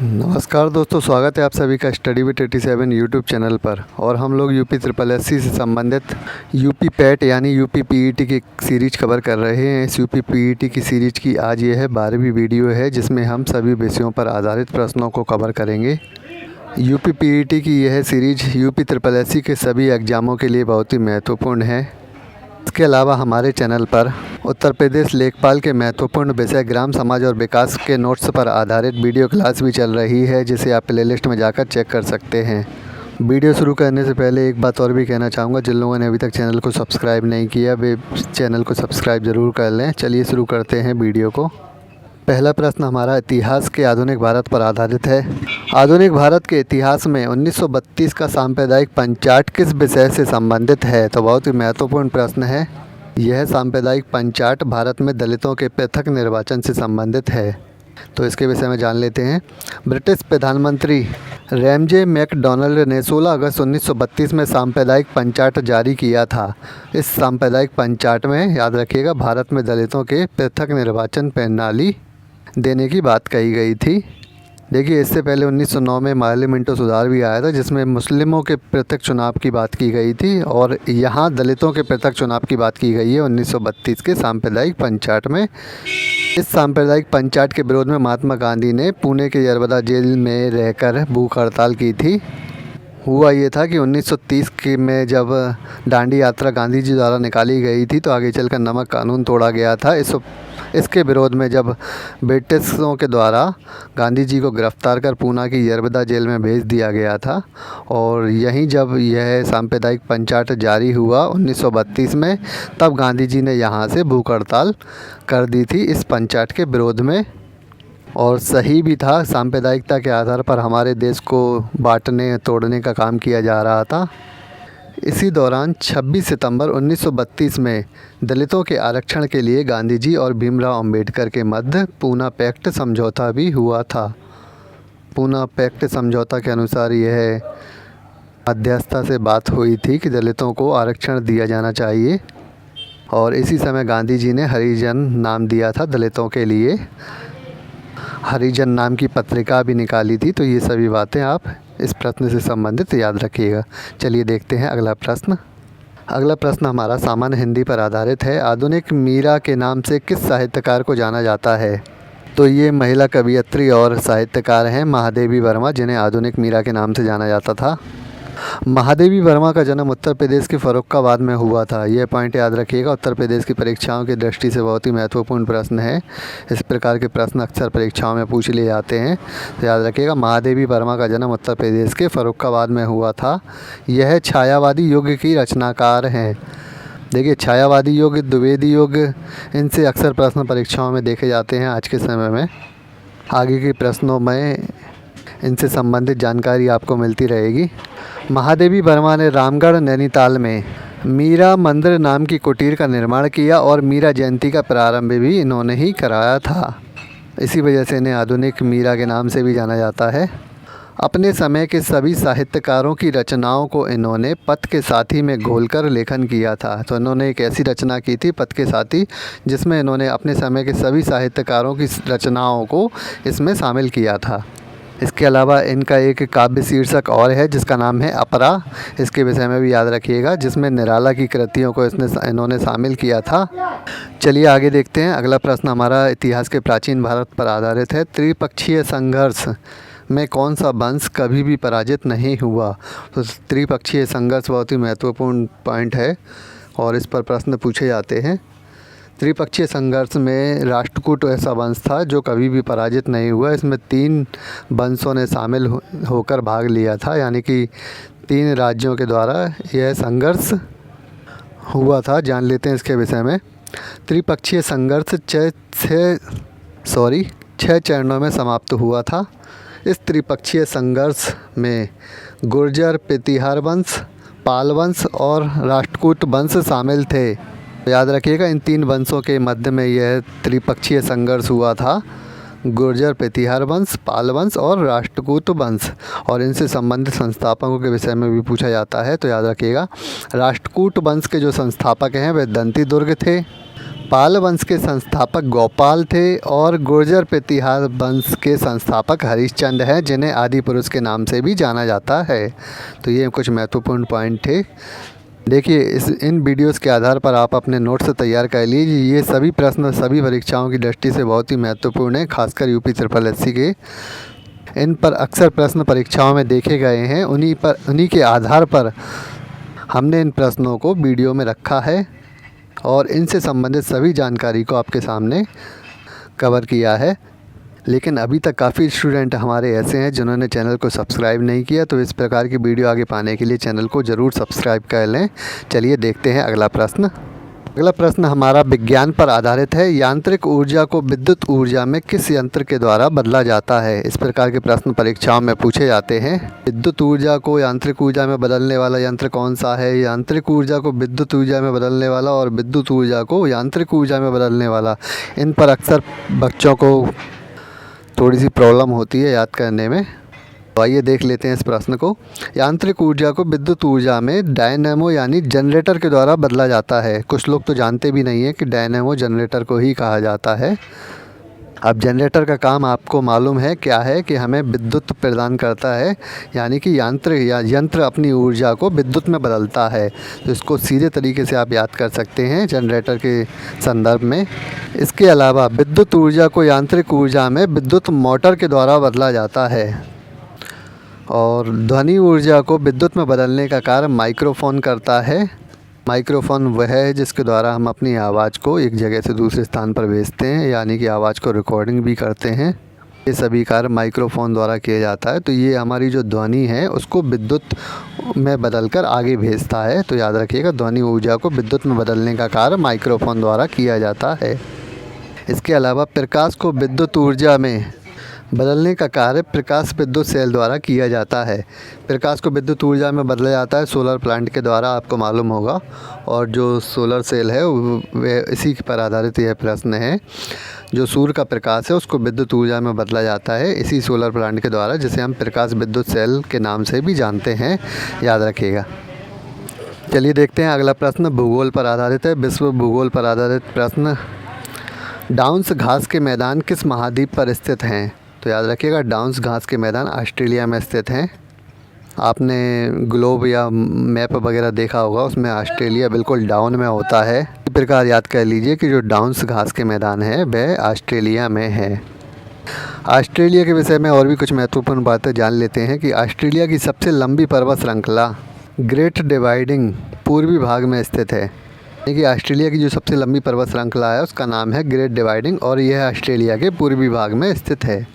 नमस्कार दोस्तों, स्वागत है आप सभी का स्टडी विद 87 यूट्यूब चैनल पर। और हम लोग यूपी SSSC से संबंधित यूपी पैट यानी यूपी पीईटी की सीरीज कवर कर रहे हैं। इस यूपी पीईटी की सीरीज की आज ये है 12वीं वीडियो है, जिसमें हम सभी विषयों पर आधारित प्रश्नों को कवर करेंगे। यूपी पीईटी की यह सीरीज यूपी SSSC के सभी एग्ज़ामों के लिए बहुत ही महत्वपूर्ण है। इसके अलावा हमारे चैनल पर उत्तर प्रदेश लेखपाल के महत्वपूर्ण विषय ग्राम समाज और विकास के नोट्स पर आधारित वीडियो क्लास भी चल रही है, जिसे आप प्लेलिस्ट में जाकर चेक कर सकते हैं। वीडियो शुरू करने से पहले एक बात और भी कहना चाहूँगा, जिन लोगों ने अभी तक चैनल को सब्सक्राइब नहीं किया वे चैनल को सब्सक्राइब ज़रूर कर लें। चलिए शुरू करते हैं वीडियो को। पहला प्रश्न हमारा इतिहास के आधुनिक भारत पर आधारित है। आधुनिक भारत के इतिहास में 1932 का सांप्रदायिक पंचाट किस विषय से संबंधित है? तो बहुत ही महत्वपूर्ण प्रश्न है। यह सांप्रदायिक पंचाट भारत में दलितों के पृथक निर्वाचन से संबंधित है। तो इसके विषय में जान लेते हैं। ब्रिटिश प्रधानमंत्री रैमजे मैकडॉनल्ड ने 16 अगस्त 1932 में सांप्रदायिक पंचाट जारी किया था। इस सांप्रदायिक पंचाट में याद रखिएगा भारत में दलितों के पृथक निर्वाचन प्रणाली देने की बात कही गई थी। देखिए, इससे पहले 1909 में पार्लियामेंटो सुधार भी आया था, जिसमें मुस्लिमों के पृथक चुनाव की बात की गई थी, और यहाँ दलितों के पृथक चुनाव की बात की गई है 1932 के सांप्रदायिक पंचाट में। इस सांप्रदायिक पंचाट के विरोध में महात्मा गांधी ने पुणे के यरवदा जेल में रहकर भूख हड़ताल की थी। हुआ ये था कि 1930 में जब दांडी यात्रा गांधी जी द्वारा निकाली गई थी, तो आगे चलकर नमक कानून तोड़ा गया था। इसके विरोध में जब ब्रिटिशों के द्वारा गांधी जी को गिरफ्तार कर पूना की यरवदा जेल में भेज दिया गया था, और यहीं जब यह सांप्रदायिक पंचाट जारी हुआ 1932 में, तब गांधी जी ने यहाँ से भूख हड़ताल कर दी थी इस पंचाट के विरोध में। और सही भी था, सांप्रदायिकता के आधार पर हमारे देश को बांटने तोड़ने का काम किया जा रहा था। इसी दौरान 26 सितंबर 1932 में दलितों के आरक्षण के लिए गांधी जी और भीमराव अंबेडकर के मध्य पूना पैक्ट समझौता भी हुआ था। पूना पैक्ट समझौता के अनुसार यह मध्यस्थता से बात हुई थी कि दलितों को आरक्षण दिया जाना चाहिए, और इसी समय गांधी जी ने हरिजन नाम दिया था दलितों के लिए। हरिजन नाम की पत्रिका भी निकाली थी। तो ये सभी बातें आप इस प्रश्न से संबंधित याद रखिएगा। चलिए देखते हैं अगला प्रश्न। अगला प्रश्न हमारा सामान्य हिंदी पर आधारित है। आधुनिक मीरा के नाम से किस साहित्यकार को जाना जाता है? तो ये महिला कवयित्री और साहित्यकार हैं महादेवी वर्मा, जिन्हें आधुनिक मीरा के नाम से जाना जाता था। महादेवी वर्मा का जन्म उत्तर प्रदेश के फर्रुखाबाद में हुआ था। यह पॉइंट याद रखिएगा, उत्तर प्रदेश की परीक्षाओं की दृष्टि से बहुत ही महत्वपूर्ण प्रश्न है। इस प्रकार के प्रश्न अक्सर परीक्षाओं में पूछ लिए जाते हैं, तो याद रखिएगा महादेवी वर्मा का जन्म उत्तर प्रदेश के फर्रुखाबाद में हुआ था। यह छायावादी युग की रचनाकार हैं। देखिए, छायावादी युग, द्विवेदी युग, इनसे अक्सर प्रश्न परीक्षाओं में देखे जाते हैं आज के समय में। आगे के प्रश्नों में इनसे संबंधित जानकारी आपको मिलती रहेगी। महादेवी वर्मा ने रामगढ़ नैनीताल में मीरा मंदिर नाम की कुटीर का निर्माण किया, और मीरा जयंती का प्रारंभ भी इन्होंने ही कराया था। इसी वजह से इन्हें आधुनिक मीरा के नाम से भी जाना जाता है। अपने समय के सभी साहित्यकारों की रचनाओं को इन्होंने पथ के साथी में घोलकर लेखन किया था। तो इन्होंने एक ऐसी रचना की थी पथ के साथी, जिसमें इन्होंने अपने समय के सभी साहित्यकारों की रचनाओं को इसमें शामिल किया था। इसके अलावा इनका एक काव्य शीर्षक और है, जिसका नाम है अपरा। इसके विषय में भी याद रखिएगा, जिसमें निराला की कृतियों को इन्होंने शामिल किया था। चलिए आगे देखते हैं। अगला प्रश्न हमारा इतिहास के प्राचीन भारत पर आधारित है। त्रिपक्षीय संघर्ष में कौन सा वंश कभी भी पराजित नहीं हुआ? तो त्रिपक्षीय संघर्ष बहुत ही महत्वपूर्ण पॉइंट है, और इस पर प्रश्न पूछे जाते हैं। त्रिपक्षीय संघर्ष में राष्ट्रकूट ऐसा वंश था जो कभी भी पराजित नहीं हुआ। इसमें 3 वंशों ने शामिल होकर भाग लिया था, यानी कि 3 राज्यों के द्वारा यह संघर्ष हुआ था। जान लेते हैं इसके विषय में। त्रिपक्षीय संघर्ष 6 चरणों में समाप्त हुआ था। इस त्रिपक्षीय संघर्ष में गुर्जर, प्रतिहार वंश, पाल वंश और राष्ट्रकूट वंश शामिल थे। याद रखिएगा, इन 3 वंशों के मध्य में यह त्रिपक्षीय संघर्ष हुआ था। गुर्जर, प्रतिहार वंश, पाल वंश और राष्ट्रकूट वंश, और इनसे संबंधित संस्थापकों के विषय में भी पूछा जाता है। तो याद रखिएगा, राष्ट्रकूट वंश के जो संस्थापक हैं वे दंती दुर्ग थे। पाल वंश के संस्थापक गोपाल थे और गुर्जर प्रतिहार वंश के संस्थापक हरिश्चंद्र हैं, जिन्हें आदि पुरुष के नाम से भी जाना जाता है। तो ये कुछ महत्वपूर्ण पॉइंट थे। देखिए, इन वीडियोस के आधार पर आप अपने नोट्स तैयार कर लीजिए। ये सभी प्रश्न सभी परीक्षाओं की दृष्टि से बहुत ही महत्वपूर्ण है, खासकर यूपी SSSC के। इन पर अक्सर प्रश्न परीक्षाओं में देखे गए हैं। उन्हीं के आधार पर हमने इन प्रश्नों को वीडियो में रखा है और इनसे संबंधित सभी जानकारी को आपके सामने कवर किया है। लेकिन अभी तक काफ़ी स्टूडेंट हमारे ऐसे हैं जिन्होंने चैनल को सब्सक्राइब नहीं किया, तो इस प्रकार की वीडियो आगे पाने के लिए चैनल को ज़रूर सब्सक्राइब कर लें। चलिए देखते हैं अगला प्रश्न। अगला प्रश्न हमारा विज्ञान पर आधारित है। यांत्रिक ऊर्जा को विद्युत ऊर्जा में किस यंत्र के द्वारा बदला जाता है? इस प्रकार के प्रश्न परीक्षाओं में पूछे जाते हैं। विद्युत ऊर्जा को यांत्रिक ऊर्जा में बदलने वाला यंत्र कौन सा है? यांत्रिक ऊर्जा को विद्युत ऊर्जा में बदलने वाला और विद्युत ऊर्जा को यांत्रिक ऊर्जा में बदलने वाला, इन पर अक्सर बच्चों को थोड़ी सी प्रॉब्लम होती है याद करने में। तो आइए देख लेते हैं इस प्रश्न को। यांत्रिक ऊर्जा को विद्युत ऊर्जा में डायनेमो यानी जनरेटर के द्वारा बदला जाता है। कुछ लोग तो जानते भी नहीं है कि डायनेमो जनरेटर को ही कहा जाता है। अब जनरेटर का काम आपको मालूम है क्या है, कि हमें विद्युत प्रदान करता है, यानी कि यंत्र अपनी ऊर्जा को विद्युत में बदलता है। तो इसको सीधे तरीके से आप याद कर सकते हैं जनरेटर के संदर्भ में। इसके अलावा विद्युत ऊर्जा को यांत्रिक ऊर्जा में विद्युत मोटर के द्वारा बदला जाता है। और ध्वनि ऊर्जा को विद्युत में बदलने का कार्य माइक्रोफोन करता है। माइक्रोफोन वह है जिसके द्वारा हम अपनी आवाज़ को एक जगह से दूसरे स्थान पर भेजते हैं, यानी कि आवाज़ को रिकॉर्डिंग भी करते हैं। ये सभी कार्य माइक्रोफोन द्वारा किया जाता है। तो ये हमारी जो ध्वनि है उसको विद्युत में बदलकर आगे भेजता है। तो याद रखिएगा, ध्वनि ऊर्जा को विद्युत में बदलने का कार्य माइक्रोफोन द्वारा किया जाता है। इसके अलावा प्रकाश को विद्युत ऊर्जा में बदलने का कार्य प्रकाश विद्युत सेल द्वारा किया जाता है। प्रकाश को विद्युत ऊर्जा में बदला जाता है सोलर प्लांट के द्वारा, आपको मालूम होगा। और जो सोलर सेल है वह इसी पर आधारित यह प्रश्न है। जो सूर्य का प्रकाश है उसको विद्युत ऊर्जा में बदला जाता है इसी सोलर प्लांट के द्वारा, जिसे हम प्रकाश विद्युत सेल के नाम से भी जानते हैं, याद रखिएगा। चलिए देखते हैं अगला प्रश्न। भूगोल पर आधारित है, विश्व भूगोल पर आधारित प्रश्न। डाउन्स घास के मैदान किस महाद्वीप पर स्थित हैं? तो याद रखिएगा, डाउन्स घास के मैदान ऑस्ट्रेलिया में स्थित हैं। आपने ग्लोब या मैप वगैरह देखा होगा, उसमें ऑस्ट्रेलिया बिल्कुल डाउन में होता है। इस प्रकार याद कर लीजिए कि जो डाउन्स घास के मैदान है वह ऑस्ट्रेलिया में है। ऑस्ट्रेलिया के विषय में और भी कुछ महत्वपूर्ण बातें जान लेते हैं कि ऑस्ट्रेलिया की सबसे लंबी पर्वत श्रृंखला ग्रेट डिवाइडिंग पूर्वी भाग में स्थित है। देखिए, ऑस्ट्रेलिया की जो सबसे लंबी पर्वत श्रृंखला है उसका नाम है ग्रेट डिवाइडिंग और यह ऑस्ट्रेलिया के पूर्वी भाग में स्थित है।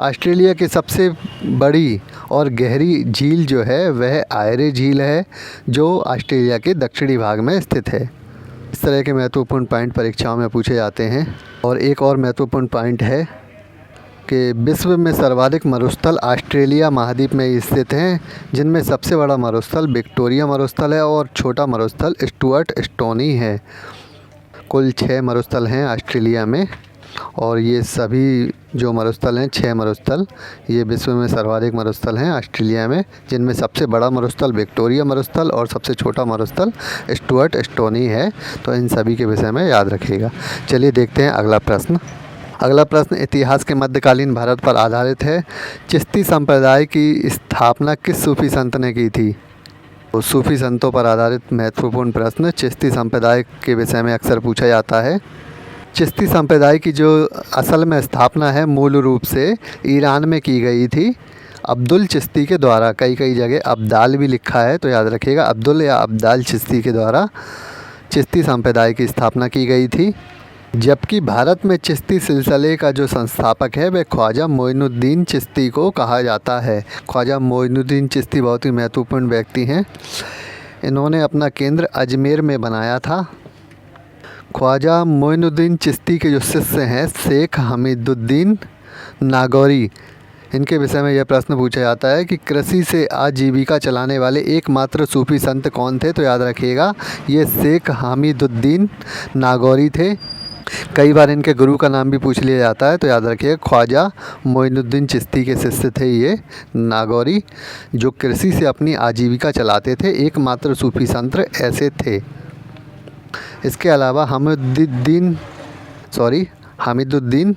ऑस्ट्रेलिया की सबसे बड़ी और गहरी झील जो है वह आयरे झील है, जो ऑस्ट्रेलिया के दक्षिणी भाग में स्थित है। इस तरह के महत्वपूर्ण पॉइंट परीक्षाओं में पूछे जाते हैं। और एक और महत्वपूर्ण पॉइंट है कि विश्व में सर्वाधिक मरुस्थल ऑस्ट्रेलिया महाद्वीप में स्थित हैं, जिनमें सबसे बड़ा मरुस्थल विक्टोरिया मरुस्थल है और छोटा मरुस्थल स्टुअर्ट स्टोनी है। कुल 6 मरुस्थल हैं ऑस्ट्रेलिया में, और ये सभी जो मरुस्थल हैं 6 मरुस्थल ये विश्व में सर्वाधिक मरुस्थल हैं ऑस्ट्रेलिया में, जिनमें सबसे बड़ा मरुस्थल विक्टोरिया मरुस्थल और सबसे छोटा मरुस्थल स्टुअर्ट स्टोनी है। तो इन सभी के विषय में याद रखिएगा। चलिए देखते हैं अगला प्रश्न। अगला प्रश्न इतिहास के मध्यकालीन भारत पर आधारित है। चिश्ती संप्रदाय की स्थापना किस सूफी संत ने की थी? तो सूफी संतों पर आधारित महत्वपूर्ण प्रश्न चिश्ती संप्रदाय के विषय में अक्सर पूछा जाता है। चिश्ती संप्रदाय की जो असल में स्थापना है मूल रूप से ईरान में की गई थी अब्दुल चिश्ती के द्वारा। कई जगह अब्दाल भी लिखा है, तो याद रखिएगा अब्दुल या अब्दाल चिश्ती के द्वारा चिश्ती संप्रदाय की स्थापना की गई थी। जबकि भारत में चिश्ती सिलसिले का जो संस्थापक है वह ख्वाजा मोइनुद्दीन चिश्ती को कहा जाता है। ख्वाजा मोइनुद्दीन चिश्ती बहुत ही महत्वपूर्ण व्यक्ति हैं। इन्होंने अपना केंद्र अजमेर में बनाया था। ख्वाजा मोइनुद्दीन चिश्ती के जो शिष्य हैं शेख हमीदुद्दीन नागौरी, इनके विषय में यह प्रश्न पूछा जाता है कि कृषि से आजीविका चलाने वाले एकमात्र सूफी संत कौन थे? तो याद रखिएगा ये शेख हमीदुद्दीन नागौरी थे। कई बार इनके गुरु का नाम भी पूछ लिया जाता है, तो याद रखिए ख्वाजा मोइनुद्दीन चिश्ती के शिष्य थे ये नागौरी, जो कृषि से अपनी आजीविका चलाते थे। एकमात्र सूफी संत ऐसे थे। इसके अलावा हामिदुद्दीन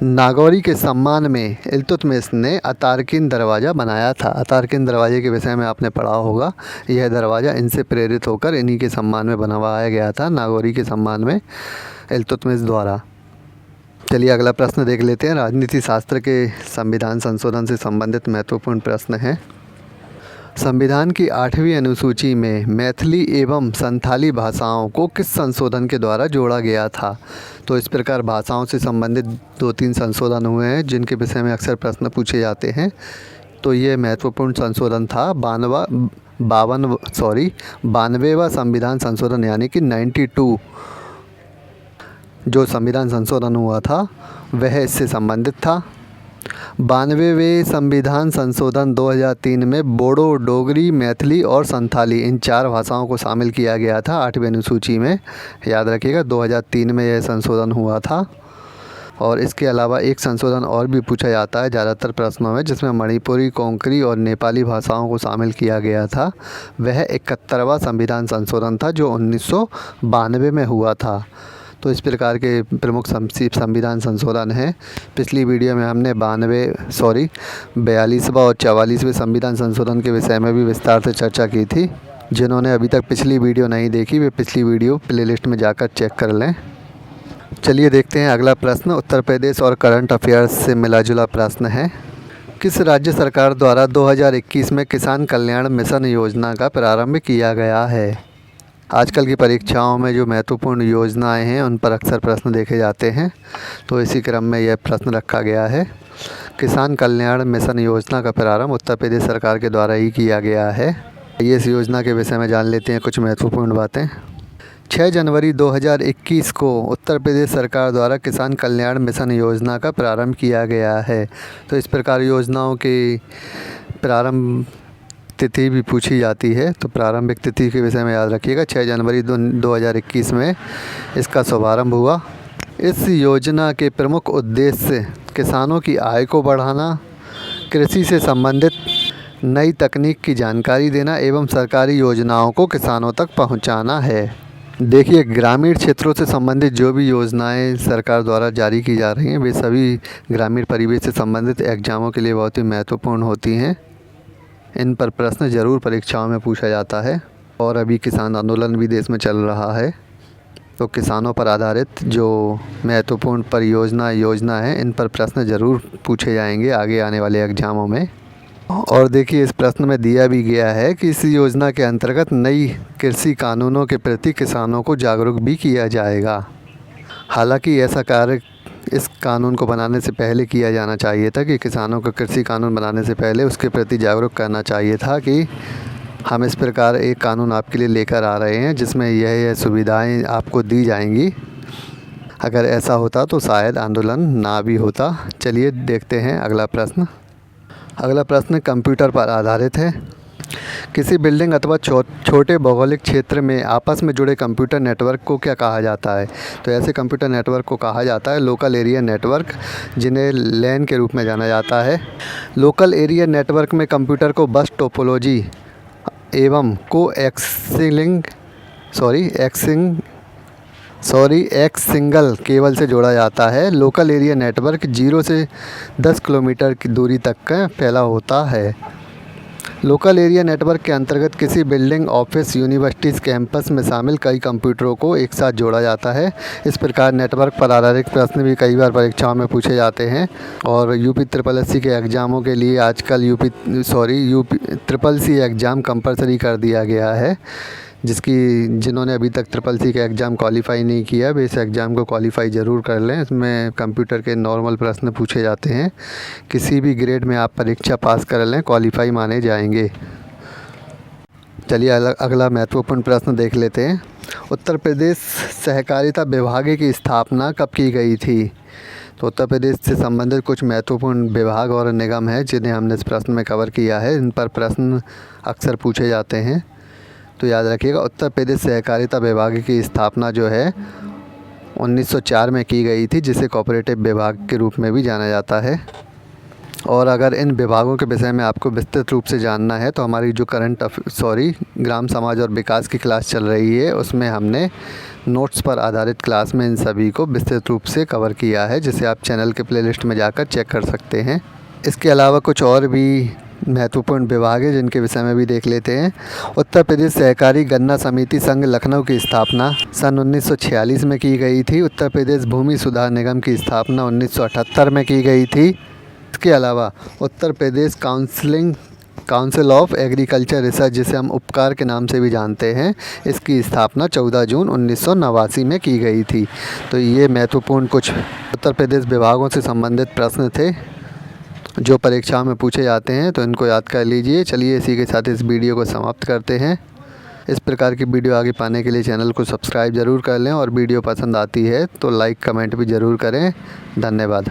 नागौरी के सम्मान में इल्तुतमिश ने अतारकिन दरवाज़ा बनाया था। अतारकिन दरवाज़े के विषय में आपने पढ़ा होगा। यह दरवाज़ा इनसे प्रेरित होकर इन्हीं के सम्मान में बनवाया गया था, नागौरी के सम्मान में इल्तुतमिश द्वारा। चलिए अगला प्रश्न देख लेते हैं। राजनीति शास्त्र के संविधान संशोधन से संबंधित महत्वपूर्ण प्रश्न है। संविधान की 8वीं अनुसूची में मैथिली एवं संथाली भाषाओं को किस संशोधन के द्वारा जोड़ा गया था? तो इस प्रकार भाषाओं से संबंधित 2-3 संशोधन हुए हैं जिनके विषय में अक्सर प्रश्न पूछे जाते हैं। तो ये महत्वपूर्ण संशोधन था 92वां संविधान संशोधन, यानी कि 92 जो संविधान संशोधन हुआ था वह इससे संबंधित था। 92वें संविधान संशोधन 2003 में बोडो, डोगरी, मैथिली और संथाली इन 4 भाषाओं को शामिल किया गया था 8वीं अनुसूची में। याद रखिएगा 2003 में यह संशोधन हुआ था। और इसके अलावा एक संशोधन और भी पूछा जाता है ज़्यादातर प्रश्नों में, जिसमें मणिपुरी, कोंकणी और नेपाली भाषाओं को शामिल किया गया था। वह 71वां संविधान संशोधन था जो 1992 में हुआ था। तो इस प्रकार के प्रमुख संविधान संशोधन हैं। पिछली वीडियो में हमने 42वां और 44वें संविधान संशोधन के विषय में भी विस्तार से चर्चा की थी। जिन्होंने अभी तक पिछली वीडियो नहीं देखी वे पिछली वीडियो प्लेलिस्ट में जाकर चेक कर लें। चलिए देखते हैं अगला प्रश्न। उत्तर प्रदेश और करंट अफेयर्स से मिला जुला प्रश्न है। किस राज्य सरकार द्वारा 2021 में किसान कल्याण मिशन योजना का प्रारंभ किया गया है? आजकल की परीक्षाओं में जो महत्वपूर्ण योजनाएं हैं उन पर अक्सर प्रश्न देखे जाते हैं, तो इसी क्रम में यह प्रश्न रखा गया है। किसान कल्याण मिशन योजना का प्रारंभ उत्तर प्रदेश सरकार के द्वारा ही किया गया है। ये इस योजना के विषय में जान लेते हैं कुछ महत्वपूर्ण बातें। 6 जनवरी 2021 को उत्तर प्रदेश सरकार द्वारा किसान कल्याण मिशन योजना का प्रारंभ किया गया है। तो इस प्रकार योजनाओं की प्रारंभ तिथि भी पूछी जाती है, तो प्रारंभिक तिथि के विषय में याद रखिएगा 6 जनवरी 2021 में इसका शुभारंभ हुआ। इस योजना के प्रमुख उद्देश्य किसानों की आय को बढ़ाना, कृषि से संबंधित नई तकनीक की जानकारी देना एवं सरकारी योजनाओं को किसानों तक पहुंचाना है। देखिए, ग्रामीण क्षेत्रों से संबंधित जो भी योजनाएं सरकार द्वारा जारी की जा रही हैं वे सभी ग्रामीण परिवेश से संबंधित एग्जामों के लिए बहुत ही महत्वपूर्ण होती हैं। इन पर प्रश्न ज़रूर परीक्षाओं में पूछा जाता है। और अभी किसान आंदोलन भी देश में चल रहा है, तो किसानों पर आधारित जो महत्वपूर्ण योजना है इन पर प्रश्न ज़रूर पूछे जाएंगे आगे आने वाले एग्जामों में। और देखिए, इस प्रश्न में दिया भी गया है कि इस योजना के अंतर्गत नई कृषि कानूनों के प्रति किसानों को जागरूक भी किया जाएगा। हालांकि ऐसा कार्य इस कानून को बनाने से पहले किया जाना चाहिए था कि किसानों को कृषि कानून बनाने से पहले उसके प्रति जागरूक करना चाहिए था कि हम इस प्रकार एक कानून आपके लिए लेकर आ रहे हैं जिसमें यह सुविधाएं आपको दी जाएंगी। अगर ऐसा होता तो शायद आंदोलन ना भी होता। चलिए देखते हैं अगला प्रश्न। अगला प्रश्न कंप्यूटर पर आधारित है। किसी बिल्डिंग अथवा छोटे भौगोलिक क्षेत्र में आपस में जुड़े कंप्यूटर नेटवर्क को क्या कहा जाता है? तो ऐसे कंप्यूटर नेटवर्क को कहा जाता है लोकल एरिया नेटवर्क, जिन्हें लैन के रूप में जाना जाता है। लोकल एरिया नेटवर्क में कंप्यूटर को बस टोपोलॉजी एवं एक्स सिंगल केबल से जोड़ा जाता है। लोकल एरिया नेटवर्क 0 से 10 किलोमीटर की दूरी तक का फैला होता है। लोकल एरिया नेटवर्क के अंतर्गत किसी बिल्डिंग, ऑफिस, यूनिवर्सिटीज़ कैंपस में शामिल कई कंप्यूटरों को एक साथ जोड़ा जाता है। इस प्रकार नेटवर्क पर आधारित प्रश्न भी कई बार परीक्षाओं में पूछे जाते हैं। और यूपी SSS के एग्ज़ामों के लिए आजकल यूपी SSS एग्ज़ाम कंपलसरी कर दिया गया है, जिन्होंने अभी तक SSS का एग्ज़ाम क्वालिफाई नहीं किया वे इस एग्ज़ाम को क्वालिफाई ज़रूर कर लें। इसमें कंप्यूटर के नॉर्मल प्रश्न पूछे जाते हैं। किसी भी ग्रेड में आप परीक्षा पास कर लें, क्वालिफाई माने जाएंगे। चलिए अगला महत्वपूर्ण प्रश्न देख लेते हैं। उत्तर प्रदेश सहकारिता विभाग की स्थापना कब की गई थी? तो उत्तर प्रदेश से संबंधित कुछ महत्वपूर्ण विभाग और निगम हैं जिन्हें हमने इस प्रश्न में कवर किया है। इन पर प्रश्न अक्सर पूछे जाते हैं, तो याद रखिएगा। उत्तर प्रदेश सहकारिता विभाग की स्थापना जो है 1904 में की गई थी, जिसे कोऑपरेटिव विभाग के रूप में भी जाना जाता है। और अगर इन विभागों के विषय में आपको विस्तृत रूप से जानना है तो हमारी जो ग्राम समाज और विकास की क्लास चल रही है उसमें हमने नोट्स पर आधारित क्लास में इन सभी को विस्तृत रूप से कवर किया है, जिसे आप चैनल के प्लेलिस्ट में जाकर चेक कर सकते हैं। इसके अलावा कुछ और भी महत्वपूर्ण विभाग है जिनके विषय में भी देख लेते हैं। उत्तर प्रदेश सहकारी गन्ना समिति संघ लखनऊ की स्थापना सन 1946 में की गई थी। उत्तर प्रदेश भूमि सुधार निगम की स्थापना 1978 में की गई थी। इसके अलावा Uttar Pradesh council of agriculture research, जिसे हम उपकार के नाम से भी जानते हैं, इसकी स्थापना 14 जून 1989 में की गई थी। तो ये महत्वपूर्ण कुछ उत्तर प्रदेश विभागों से संबंधित प्रश्न थे जो परीक्षाओं में पूछे जाते हैं, तो इनको याद कर लीजिए। चलिए इसी के साथ इस वीडियो को समाप्त करते हैं। इस प्रकार की वीडियो आगे पाने के लिए चैनल को सब्सक्राइब ज़रूर कर लें और वीडियो पसंद आती है तो लाइक कमेंट भी ज़रूर करें। धन्यवाद।